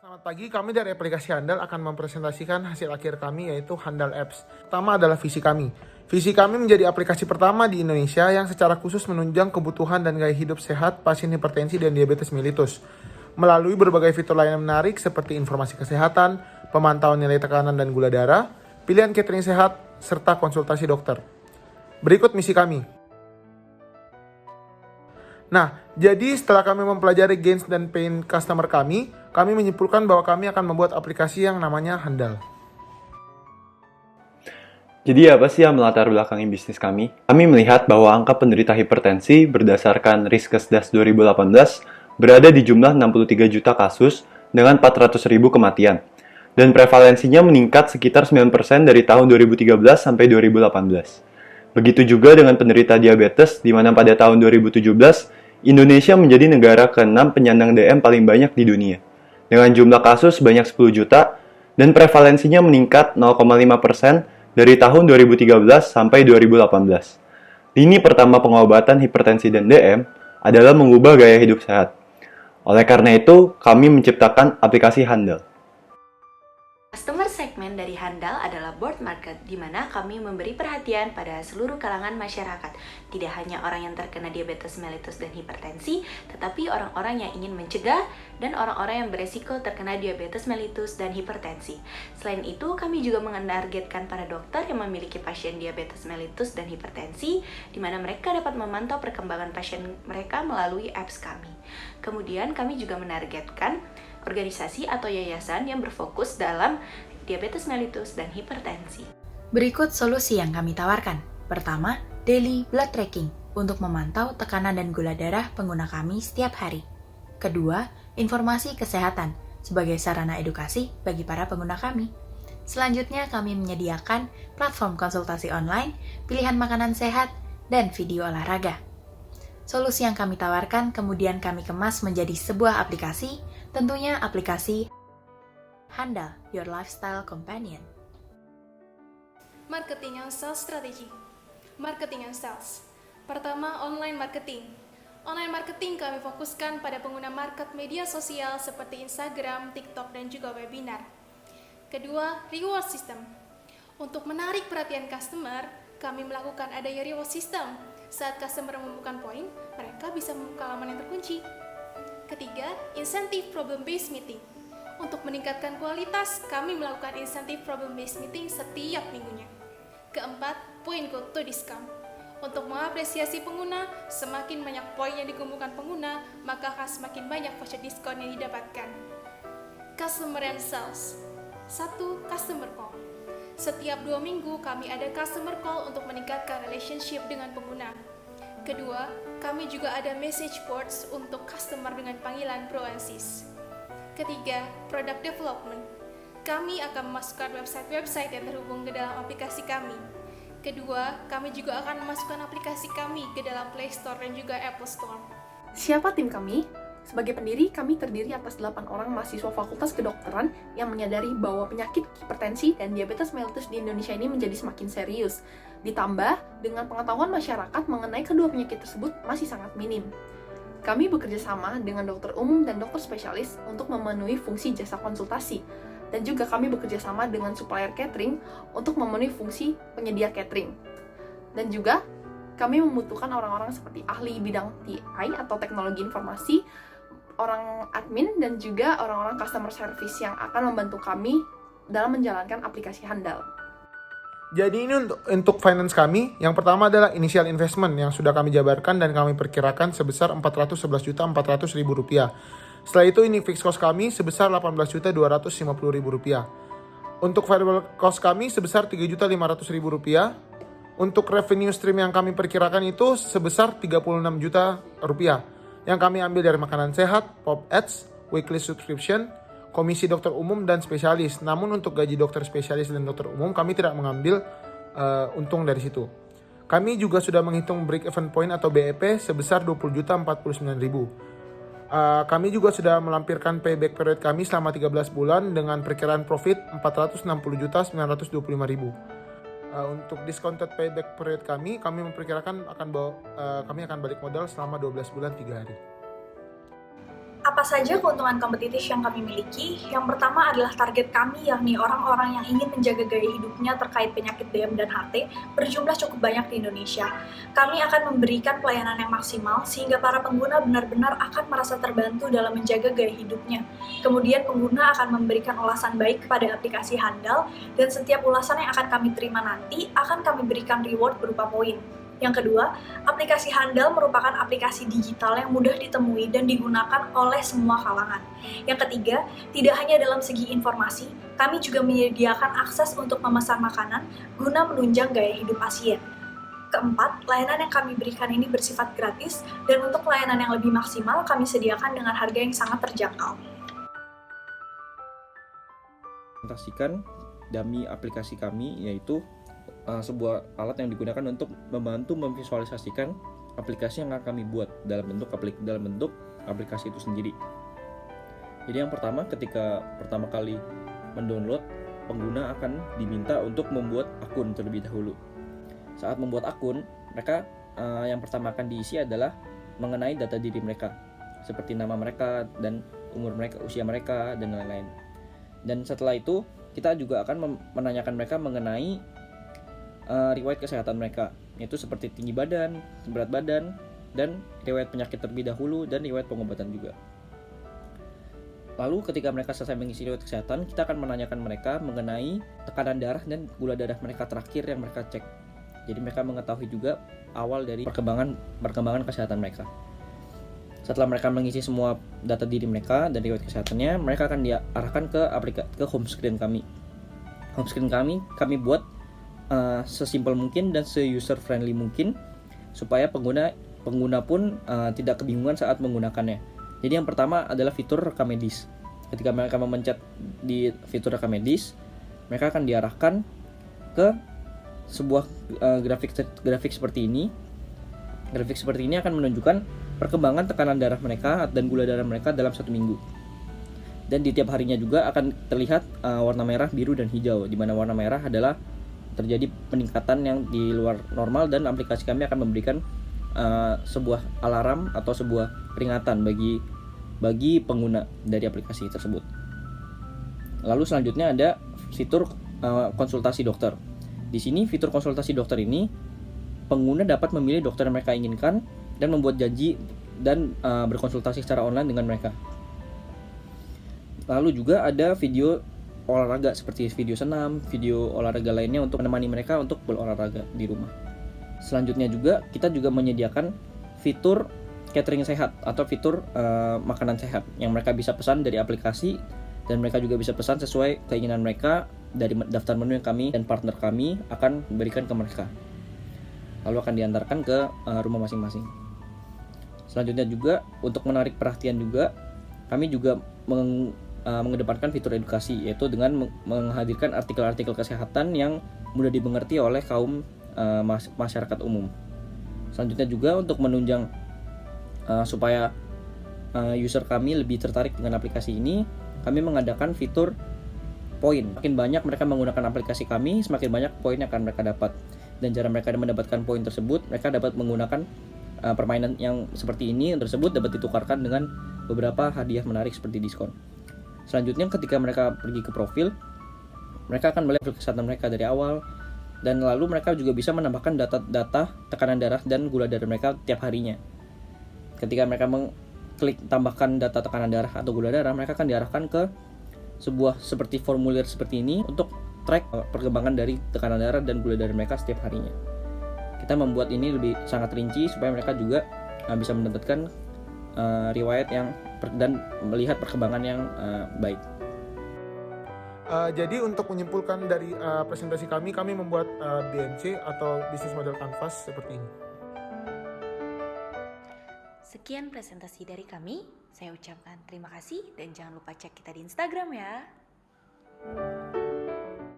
Selamat pagi, kami dari aplikasi Handal akan mempresentasikan hasil akhir kami yaitu Handal Apps. Pertama adalah visi kami. Visi kami menjadi aplikasi pertama di Indonesia yang secara khusus menunjang kebutuhan dan gaya hidup sehat pasien hipertensi dan diabetes mellitus. Melalui berbagai fitur lain yang menarik seperti informasi kesehatan, pemantauan nilai tekanan dan gula darah, pilihan catering sehat, serta konsultasi dokter. Berikut misi kami. Nah, jadi setelah kami mempelajari gains dan pain customer kami menyimpulkan bahwa kami akan membuat aplikasi yang namanya Handal. Jadi apa sih yang melatar belakangi bisnis kami? Kami melihat bahwa angka penderita hipertensi berdasarkan Riskesdas 2018 berada di jumlah 63 juta kasus dengan 400 ribu kematian. Dan prevalensinya meningkat sekitar 9% dari tahun 2013 sampai 2018. Begitu juga dengan penderita diabetes, di mana pada tahun 2017, Indonesia menjadi negara ke-6 penyandang DM paling banyak di dunia. Dengan jumlah kasus sebanyak 10 juta, dan prevalensinya meningkat 0,5% dari tahun 2013 sampai 2018. Lini pertama pengobatan hipertensi dan DM adalah mengubah gaya hidup sehat. Oleh karena itu, kami menciptakan aplikasi Handal. Customer segmen dari Handal adalah broad market, di mana kami memberi perhatian pada seluruh kalangan masyarakat. Tidak hanya orang yang terkena diabetes mellitus dan hipertensi, tetapi orang-orang yang ingin mencegah dan orang-orang yang beresiko terkena diabetes mellitus dan hipertensi. Selain itu, kami juga menargetkan para dokter yang memiliki pasien diabetes mellitus dan hipertensi, di mana mereka dapat memantau perkembangan pasien mereka melalui apps kami. Kemudian, kami juga menargetkan organisasi atau yayasan yang berfokus dalam diabetes mellitus dan hipertensi. Berikut solusi yang kami tawarkan. Pertama, daily blood tracking untuk memantau tekanan dan gula darah pengguna kami setiap hari. Kedua, informasi kesehatan sebagai sarana edukasi bagi para pengguna kami. Selanjutnya, kami menyediakan platform konsultasi online, pilihan makanan sehat, dan video olahraga. Solusi yang kami tawarkan kemudian kami kemas menjadi sebuah aplikasi, tentunya aplikasi Handal, Your Lifestyle Companion. Marketing and Sales Strategy. Marketing and Sales. Pertama, online marketing. Online marketing kami fokuskan pada pengguna market media sosial seperti Instagram, TikTok, dan juga webinar. Kedua, reward system. Untuk menarik perhatian customer, kami melakukan adanya reward system. Saat customer menemukan poin, mereka bisa membuka halaman yang terkunci. Ketiga, insentif problem-based meeting. Untuk meningkatkan kualitas, kami melakukan insentif problem-based meeting setiap minggunya. Keempat, point code to discount. Untuk mengapresiasi pengguna, semakin banyak poin yang dikumpulkan pengguna, maka akan semakin banyak voucher diskon yang didapatkan. Customer and Sales. 1. Customer Call. Setiap 2 minggu, kami ada customer call untuk meningkatkan relationship dengan pengguna. Kedua, kami juga ada message boards untuk customer dengan panggilan Pro and Sis. Ketiga, product development. Kami akan memasukkan website-website yang terhubung ke dalam aplikasi kami. Kedua, kami juga akan memasukkan aplikasi kami ke dalam Play Store dan juga Apple Store. Siapa tim kami? Sebagai pendiri, kami terdiri atas 8 orang mahasiswa Fakultas Kedokteran yang menyadari bahwa penyakit hipertensi dan diabetes mellitus di Indonesia ini menjadi semakin serius. Ditambah dengan pengetahuan masyarakat mengenai kedua penyakit tersebut masih sangat minim. Kami bekerja sama dengan dokter umum dan dokter spesialis untuk memenuhi fungsi jasa konsultasi. Dan juga kami bekerja sama dengan supplier catering untuk memenuhi fungsi penyedia catering. Dan juga kami membutuhkan orang-orang seperti ahli bidang TI atau teknologi informasi, orang admin, dan juga orang-orang customer service yang akan membantu kami dalam menjalankan aplikasi Handal. Jadi ini untuk finance kami, yang pertama adalah initial investment yang sudah kami jabarkan dan kami perkirakan sebesar Rp411.400.000. Setelah itu ini fixed cost kami sebesar Rp18.250.000. Untuk variable cost kami sebesar Rp3.500.000. Untuk revenue stream yang kami perkirakan itu sebesar Rp36 juta, yang kami ambil dari makanan sehat, pop ads, weekly subscription, komisi dokter umum dan spesialis. Namun untuk gaji dokter spesialis dan dokter umum kami tidak mengambil untung dari situ. Kami juga sudah menghitung break even point atau BEP sebesar Rp20.049.000. Kami juga sudah melampirkan payback period kami selama 13 bulan dengan perkiraan profit Rp460.925.000. Untuk discounted payback period kami memperkirakan kami akan balik modal selama 12 bulan 3 hari. Apa saja keuntungan kompetitif yang kami miliki? Yang pertama adalah target kami, yakni orang-orang yang ingin menjaga gaya hidupnya terkait penyakit DM dan HT berjumlah cukup banyak di Indonesia. Kami akan memberikan pelayanan yang maksimal sehingga para pengguna benar-benar akan merasa terbantu dalam menjaga gaya hidupnya. Kemudian pengguna akan memberikan ulasan baik kepada aplikasi Handal dan setiap ulasan yang akan kami terima nanti akan kami berikan reward berupa poin. Yang kedua, aplikasi Handal merupakan aplikasi digital yang mudah ditemui dan digunakan oleh semua kalangan. Yang ketiga, tidak hanya dalam segi informasi, kami juga menyediakan akses untuk memesan makanan guna menunjang gaya hidup pasien. Keempat, layanan yang kami berikan ini bersifat gratis dan untuk layanan yang lebih maksimal kami sediakan dengan harga yang sangat terjangkau. Presentasikan dummy aplikasi kami, yaitu sebuah alat yang digunakan untuk membantu memvisualisasikan aplikasi yang akan kami buat dalam bentuk aplikasi itu sendiri. Jadi yang pertama, ketika pertama kali mendownload, pengguna akan diminta untuk membuat akun terlebih dahulu. Saat membuat akun, mereka yang pertama akan diisi adalah mengenai data diri mereka, seperti nama mereka dan umur mereka, usia mereka, dan lain-lain. Dan setelah itu, kita juga akan menanyakan mereka mengenai riwayat kesehatan mereka, yaitu seperti tinggi badan, berat badan, dan riwayat penyakit terlebih dahulu, dan riwayat pengobatan juga. Lalu ketika mereka selesai mengisi riwayat kesehatan, kita akan menanyakan mereka mengenai tekanan darah dan gula darah mereka terakhir yang mereka cek. Jadi mereka mengetahui juga awal dari perkembangan kesehatan mereka. Setelah mereka mengisi semua data diri mereka dan riwayat kesehatannya, mereka akan diarahkan ke home screen kami. Home screen kami buat sesimpel mungkin dan se-user friendly mungkin supaya pengguna pun tidak kebingungan saat menggunakannya. Jadi yang pertama adalah fitur rekam medis. Ketika mereka memencet di fitur rekam medis, mereka akan diarahkan ke sebuah grafik seperti ini. Grafik seperti ini akan menunjukkan perkembangan tekanan darah mereka dan gula darah mereka dalam 1 minggu. Dan di tiap harinya juga akan terlihat warna merah, biru, dan hijau, di mana warna merah adalah terjadi peningkatan yang di luar normal, dan aplikasi kami akan memberikan sebuah alarm atau sebuah peringatan bagi pengguna dari aplikasi tersebut. Lalu selanjutnya ada fitur konsultasi dokter. Di sini fitur konsultasi dokter ini pengguna dapat memilih dokter yang mereka inginkan dan membuat janji dan berkonsultasi secara online dengan mereka. Lalu juga ada video olahraga seperti video senam, video olahraga lainnya untuk menemani mereka untuk berolahraga di rumah. Selanjutnya juga kita juga menyediakan fitur catering sehat atau fitur makanan sehat yang mereka bisa pesan dari aplikasi, dan mereka juga bisa pesan sesuai keinginan mereka dari daftar menu yang kami dan partner kami akan berikan ke mereka. Lalu akan diantarkan ke rumah masing-masing. Selanjutnya juga untuk menarik perhatian juga, kami juga mengedepankan fitur edukasi, yaitu dengan menghadirkan artikel-artikel kesehatan yang mudah dimengerti oleh kaum masyarakat umum. Selanjutnya juga untuk menunjang supaya user kami lebih tertarik dengan aplikasi ini, kami mengadakan fitur poin. Makin banyak mereka menggunakan aplikasi kami, semakin banyak poin yang akan mereka dapat. Dan cara mereka mendapatkan poin tersebut, mereka dapat menggunakan permainan yang seperti ini tersebut dapat ditukarkan dengan beberapa hadiah menarik seperti diskon. Selanjutnya ketika mereka pergi ke profil, mereka akan melihat kesehatan mereka dari awal, dan lalu mereka juga bisa menambahkan data tekanan darah dan gula darah mereka tiap harinya. Ketika mereka mengklik tambahkan data tekanan darah atau gula darah, mereka akan diarahkan ke sebuah seperti formulir seperti ini untuk track perkembangan dari tekanan darah dan gula darah mereka setiap harinya. Kita membuat ini lebih sangat rinci supaya mereka juga bisa mendapatkan riwayat yang dan melihat perkembangan yang baik. Jadi untuk menyimpulkan dari presentasi kami membuat BMC atau Business Model Canvas seperti ini. Sekian presentasi dari kami. Saya ucapkan terima kasih dan jangan lupa cek kita di Instagram ya.